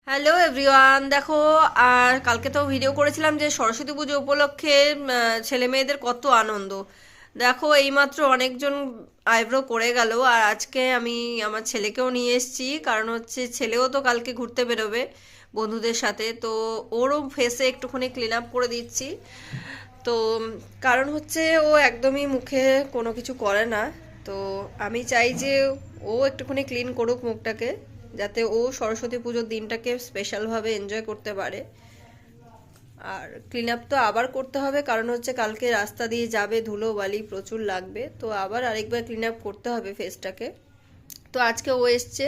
Hello everyone, দেখো। আর কালকে তো ভিডিও করেছিলাম যে সরস্বতী পুজো উপলক্ষে ছেলে মেয়েদের কত আনন্দ। দেখো, এইমাত্র অনেকজন আইব্রো করে গেল, আর আজকে আমি আমার ছেলেকেও নিয়ে এসেছি, কারণ হচ্ছে ছেলেও তো কালকে ঘুরতে বেরোবে বন্ধুদের সাথে। তো ওরও ফেসে একটুখানি ক্লিন আপ করে দিচ্ছি। তো কারণ হচ্ছে ও একদমই মুখে কোনো কিছু করে না। তো আমি চাই যে ও একটুখানি ক্লিন করুক মুখটাকে, যাতে ও সরস্বতী পুজোর দিনটাকে স্পেশালভাবে এনজয় করতে পারে। আর ক্লিন আপ তো আবার করতে হবে, কারণ হচ্ছে কালকে রাস্তা দিয়ে যাবে, ধুলো বালি প্রচুর লাগবে, তো আবার আরেকবার ক্লিন আপ করতে হবে ফেসটাকে। তো আজকে ও এসছে।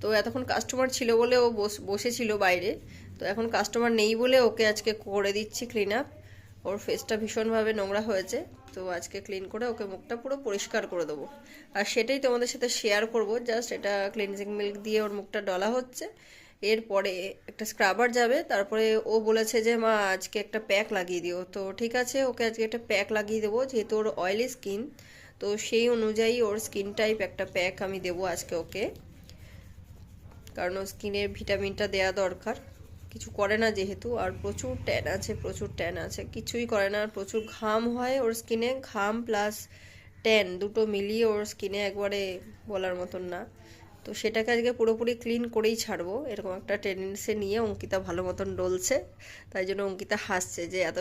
তো এতক্ষণ কাস্টমার ছিল বলে ও বসেছিল বাইরে। তো এখন কাস্টমার নেই বলে ওকে আজকে করে দিচ্ছি ক্লিন আপ। ওর ফেসটা ভীষণভাবে নোংরা হয়েছে। তো আজকে ক্লিন করে ওকে মুখটা পুরো পরিষ্কার করে দেবো। আর সেটাই তোমাদের সাথে শেয়ার করব। জাস্ট এটা ক্লিনজিং মিল্ক দিয়ে ওর মুখটা ডলা হচ্ছে। এরপরে একটা স্ক্রাবার যাবে, তারপরে ও বলেছে যে মা আজকে একটা প্যাক লাগিয়ে দিও। তো ঠিক আছে, ওকে আজকে একটা প্যাক লাগিয়ে দেবো, যেহেতু ওর অয়েলি স্কিন। তো সেই অনুযায়ী ওর স্কিন টাইপ একটা প্যাক আমি দেবো আজকে ওকে, কারণ ওর স্কিনের ভিটামিনটা দেয়া দরকার। কিছু করে না যেহেতু, আর প্রচুর ট্যান আছে, প্রচুর ট্যান আছে, কিছুই করে না, আর প্রচুর ঘাম হয় ওর স্কিনে। ঘাম প্লাস ট্যান দুটো মিলিয়ে ওর স্কিনে একবারে বলার মতন না। তো সেটাকে আজকে পুরোপুরি ক্লিন করেই ছাড়বো, এরকম একটা টেন্ডেন্সি নিয়ে অঙ্কিতা ভালো মতন ডলছে। তাই জন্য অঙ্কিতা হাসছে যে এত